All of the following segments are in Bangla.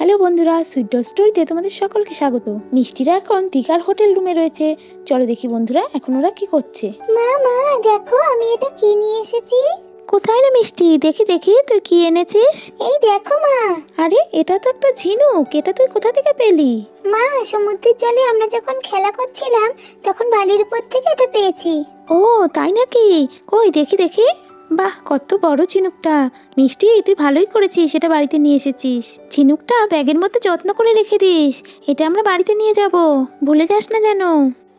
হ্যালো বন্ধুরা, সুইট ডল স্টোরিতে তোমাদের সকলকে স্বাগত। মিষ্টিরা এখন দীঘার হোটেল রুমে রয়েছে। চলো দেখি বন্ধুরা এখন ওরা কি করছে। মা মা দেখো আমি এটা কি নিয়ে এসেছি। কোথায় রে মিষ্টি? দেখি দেখি তুই কি এনেছিস। এই দেখো মা। আরে এটা তো একটা ঝিনুক, এটা তুই কোথা থেকে পেলি? মা সমুদ্রের জলে আমরা যখন খেলা করছিলাম তখন বালির উপর থেকে এটা পেয়েছি। ও তাই নাকি? কই দেখি দেখি। বাহ, কত বড় ঝিনুকটা। মিষ্টি, তুই ভালোই করেছিস এটা বাড়িতে নিয়ে এসেছিস। ঝিনুকটা ব্যাগের মধ্যে যত্ন করে রেখে দিস, এটা আমরা বাড়িতে নিয়ে যাব, ভুলে যাস না যেন।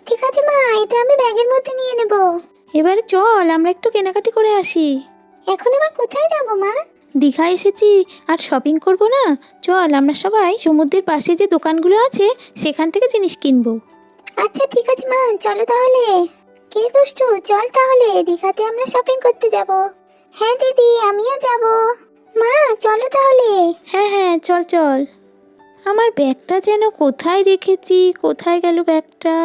ঠিক আছে মা, এটা আমি ব্যাগের মধ্যে নিয়ে নেব। এবারে চল আমরা একটু কেনাকাটি করে আসি। এখন আবার কোথায় যাব মা? দীঘা এসেছি আর শপিং করব না? চল আমরা সবাই সমুদ্রের পাশে যে দোকানগুলো আছে সেখান থেকে জিনিস কিনবো। আচ্ছা ঠিক আছে মা, চলো তাহলে। কে দুষ্টু, চল তাহলে দীঘাতে আমরা শপিং করতে যাব। হ্যাঁ দিদি, আমিও যাব। মা চলো তাহলে। হ্যাঁ হ্যাঁ চল চল। আমার ব্যাগটা যেন কোথায় রেখেছি, কোথায় গেল ব্যাগটা?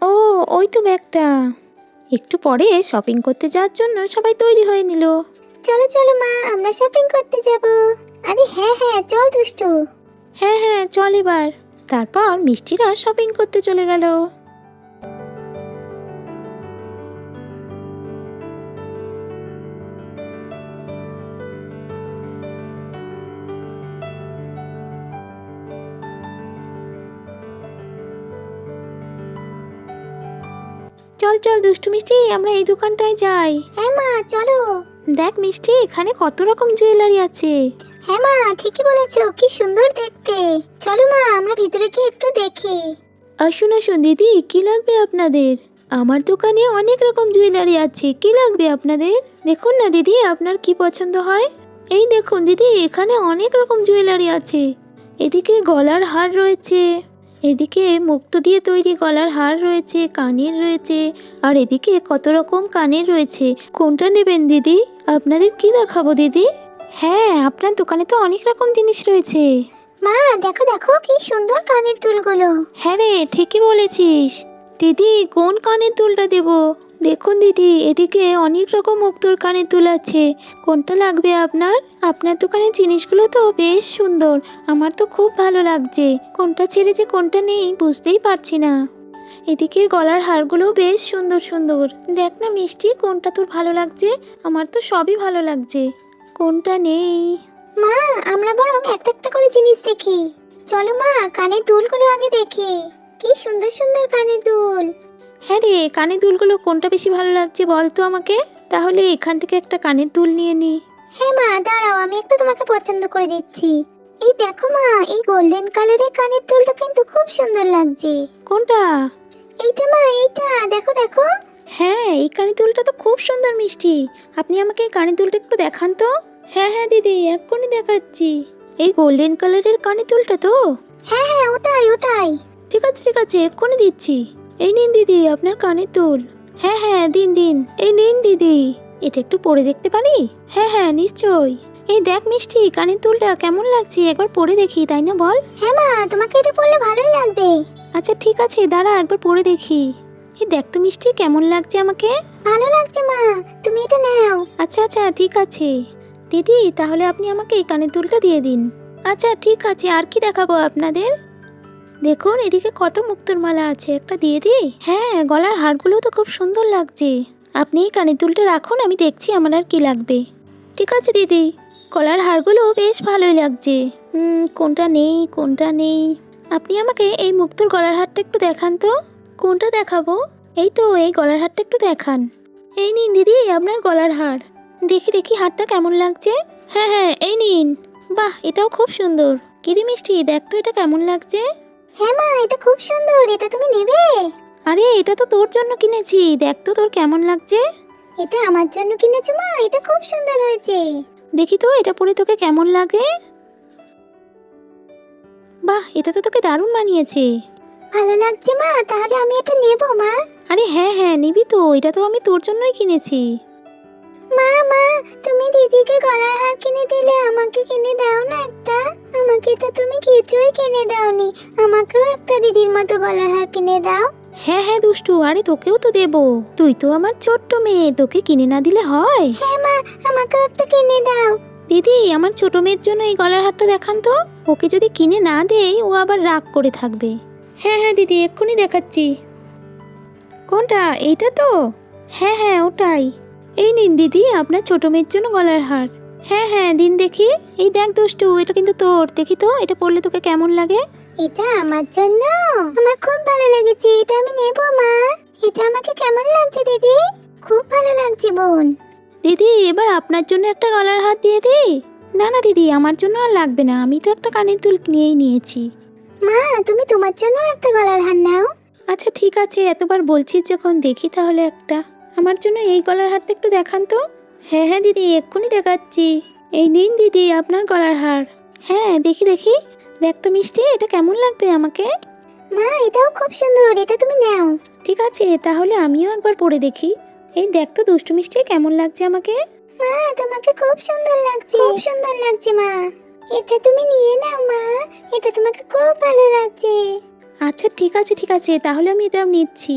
ও ওই তো ব্যাগটা। একটু পরে শপিং করতে যাওয়ার জন্য সবাই তৈরি হয়ে নিল। চলো চলো মা, আমরা শপিং করতে যাব। আরে হ্যাঁ হ্যাঁ চল দুষ্টু। হ্যাঁ হ্যাঁ চল এবার। তারপর মিষ্টিরা শপিং করতে চলে গেল। চল চল দুষ্টু মিষ্টি, আমরা এই দোকানটায় যাই। হ্যাঁ মা চলো। দেখ মিষ্টি, এখানে কত রকম জুয়েলারি আছে। হ্যাঁ মা ঠিকই বলেছো, কি সুন্দর দেখতে। চলো মা আমরা ভিতরে গিয়ে একটু দেখি। আসুন আসুন দিদি, কি লাগবে আপনাদের? আমার দোকানে অনেক রকম জুয়েলারি আছে, কি লাগবে আপনাদের? দেখুন না দিদি, আপনার কি পছন্দ হয়। এই দেখুন দিদি, এখানে অনেক রকম জুয়েলারি আছে। এদিকে গলার হার রয়েছে, এদিকে মুক্তো দিয়ে তৈরি গলার হার রয়েছে, কানের রয়েছে, আর এদিকে কত রকম কানের রয়েছে। কোনটা নেবেন দিদি? আপনাদের কি দেখাবো দিদি? হ্যাঁ, আপনার দোকানে তো অনেক রকম জিনিস রয়েছে। মা দেখো দেখো কি সুন্দর কানের দুলগুলো। হ্যাঁ রে, ঠিকই বলেছিস। দিদি কোন কানের দুলটা দেব? দেখুন দিদি, এদিকে অনেক রকম মুক্তোর কানের দুল আছে। কোনটা লাগবে আপনার? আপনার দোকানের জিনিসগুলো তো বেশ সুন্দর, আমার তো খুব ভালো লাগছে। কোনটা ছেড়ে যে কোনটা নেই বুঝতেই পারছি না। এদিকের গলার হারগুলো বেশ সুন্দর সুন্দর। দেখ না মিষ্টি, কোনটা তোর ভালো লাগছে? আমার তো সবই ভালো লাগছে। কোনটা নেই? মা আমরা বরং একটা একটা করে জিনিস দেখি। চলো মা, কানের দুলগুলো আগে দেখি। কি সুন্দর সুন্দর কানের দুল। হ্যাঁ রে, কানের দুলগুলো কোনটা বেশি ভালো লাগছে বল তো আমাকে, তাহলে এখান থেকে একটা কানের দুল নিয়ে নি। হ্যাঁ মা দাঁড়াও, আমি একটু তোমাকে পছন্দ করে দিচ্ছি। এই দেখো মা, এই গোল্ডেন কালারের কানের দুলটা কিন্তু খুব সুন্দর লাগছে। কোনটা? এইটা মা, এইটা দেখো দেখো। হ্যাঁ, এই কানের দুলটা তো খুব সুন্দর মিষ্টি। আপনি আমাকে এই কানের দুলটা একটু দেখান তো। হ্যাঁ হ্যাঁ দিদি, এক্ষুনি দেখাচ্ছি। এই গোল্ডেন কালারের কানের দুলটা তো? হ্যাঁ হ্যাঁ ওটাই ওটাই। ঠিক আছে ঠিক আছে, এক্ষুনি দিচ্ছি। এই নিন দিদি আপনার কানের দুল। হ্যাঁ হ্যাঁ দিন দিন, এই নিন দিদি। এটা একটু পরে দেখতে পারি? হ্যাঁ হ্যাঁ নিশ্চয়ই। এই দেখ মিষ্টি, কানের দুলটা কেমন লাগছে একবার পরে দেখি, তাই না বল? হ্যাঁ মা, তোমাকে এটা পরলে ভালোই লাগবে। আচ্ছা ঠিক আছে, দাঁড়া একবার পরে দেখি। এই দেখ তো মিষ্টি, কেমন লাগছে আমাকে? ভালো লাগছে মা, তুমি এটা নাও। আচ্ছা আচ্ছা ঠিক আছে। দিদি তাহলে আপনি আমাকে এই কানের দুলটা দিয়ে দিন। আচ্ছা ঠিক আছে, আর কি দেখাবো আপনাদের? দেখুন এদিকে কত মুক্তোর মালা আছে, একটা দিয়ে দিই? হ্যাঁ, গলার হারগুলো তো খুব সুন্দর লাগছে। আপনি এই কানের দুলটা রাখুন, আমি দেখছি আমার আর কি লাগবে। ঠিক আছে দিদি, গলার হারগুলো বেশ ভালোই লাগছে। কোনটা নেই কোনটা নেই। আপনি আমাকে এই মুক্তোর গলার হারটা একটু দেখান তো। কোনটা দেখাবো? এই তো, এই গলার হারটা একটু দেখান। এই নিন দিদি আপনার গলার হার। দেখি দেখি হারটা কেমন লাগছে। হ্যাঁ হ্যাঁ এই নিন। বাহ, এটাও খুব সুন্দর। কিরে মিষ্টি, দেখ তো এটা কেমন লাগছে। হ্যাঁ মা, এটা খুব সুন্দর, এটা তুমি নেবে? আরে এটা তো তোর জন্য কিনেছি, দেখ তো তোর কেমন লাগছে। এটা আমার জন্য কিনেছো মা? এটা খুব সুন্দর হয়েছে। দেখি তো এটা পরে তোকে কেমন লাগে। বাহ, এটা তো তোকে দারুণ মানিয়েছে। ভালো লাগছে মা, তাহলে আমি এটা নেব মা। আরে হ্যাঁ হ্যাঁ নিবি তো, এটা তো আমি তোর জন্যই কিনেছি। মা মা, তুমি দিদিকে গলার হার কিনে দিলে, আমাকে কিনে দাও না একটা। আমাকে তো তুমি কিছুই কিনে দাওনি, আমাকেও একটা দিদির মতো গলার হার কিনে দাও। হ্যাঁ হ্যাঁ দুষ্টু, আরে তোকেও তো দেবো, তুই তো আমার ছোট্ট মেয়ে, তোকে কিনে না দিলে হয়? হ্যাঁ মা, আমাকেও একটা কিনে দাও। দিদি আমার ছোট মেয়ের জন্য এই গলার হারটা দেখান তো। ও ওকে যদি কিনে না দেই ও আবার রাগ করে থাকবে। হ্যাঁ হ্যাঁ দিদি, এক্ষুনি দেখাচ্ছি। কোনটা? এইটা তো? হ্যাঁ হ্যাঁ ওটাই। এই নিন দিদি আপনার ছোট মেয়ের জন্য গলার হার। হ্যাঁ হ্যাঁ দিন দেখি। এই দেখ দুষ্টু, এটা কিন্তু তোর, দেখি তো এটা পরলে তোকে কেমন লাগে। এটা আমার জন্য? আমার খুব ভালো লেগেছে, এটা আমি নেব মা। এটা আমাকে কেমন লাগছে দিদি? খুব ভালো লাগছে বোন। দিদি এবার আপনার জন্য একটা গলার হার দিয়ে দিই। না না দিদি, আমার জন্য আর লাগবে না, আমি তো একটা কানের দুল নিয়েই নিয়েছি। মা তুমি তোমার জন্য একটা গলার হার নাও। আচ্ছা ঠিক আছে, এতবার বলছিস যখন দেখি তাহলে একটা। আমার জন্য এই গলার হারটা একটু দেখান তো। হ্যাঁ হ্যাঁ দিদি, এক্ষুনি দেখাচ্ছি। এই নিন দিদি আপনার গলার হার। হ্যাঁ দেখি দেখি, দেখ তো মিষ্টি, এটা কেমন লাগবে আমাকে? মা এটাও খুব সুন্দর, এটা তুমি নাও। ঠিক আছে, তাহলে আমিও একবার পরে দেখি। এই দেখ তো দুষ্টু মিষ্টি, কেমন লাগছে আমাকে? মা তোমাকে খুব সুন্দর লাগছে, খুব সুন্দর লাগছে মা। এটা তুমি নিয়ে নাও মা, এটা তোমাকে খুব ভালো লাগছে। আচ্ছা ঠিক আছে ঠিক আছে, তাহলে আমি এটাও নিচ্ছি।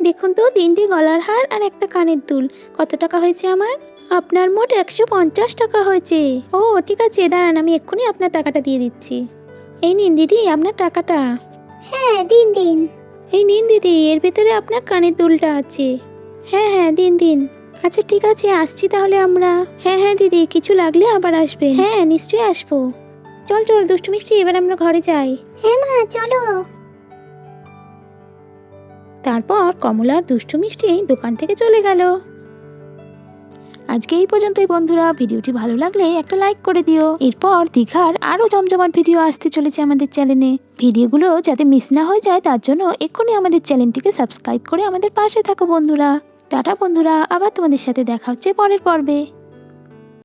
দেখুন তো, 3টে গলার হার আর একটা কানের দুল, কত টাকা হয়েছে আমার? আপনার মোট 150 টাকা হয়েছে। ও ঠিক আছে, দাঁড়ান আমি এক্ষুনি আপনার টাকাটা দিয়ে দিচ্ছি। এই নিন দিদি আপনার টাকাটা। হ্যাঁ দিন দিন। এই নিন দিদি, এর ভেতরে আপনার কানের দুলটা আছে। হ্যাঁ হ্যাঁ দিন দিন। আচ্ছা ঠিক আছে, আসছি তাহলে আমরা। হ্যাঁ হ্যাঁ দিদি, কিছু লাগলে আবার আসবে। হ্যাঁ নিশ্চয়ই আসবো। চল চল দুষ্টু মিষ্টি, এবার আমরা ঘরে যাই। হ্যাঁ মা চলো। তারপর কমলার দুষ্টু মিষ্টি দোকান থেকে চলে গেল। আজকে এই পর্যন্তই বন্ধুরা, ভিডিওটি ভালো লাগলে একটা লাইক করে দিও। এরপর দীঘার আরও জমজমাট ভিডিও আসতে চলেছে আমাদের চ্যানেলে। ভিডিওগুলো যাতে মিস না হয়ে যায় তার জন্য এক্ষুনি আমাদের চ্যানেলটিকে সাবস্ক্রাইব করে আমাদের পাশে থাকো বন্ধুরা। টাটা বন্ধুরা, আবার তোমাদের সাথে দেখা হচ্ছে পরের পর্বে।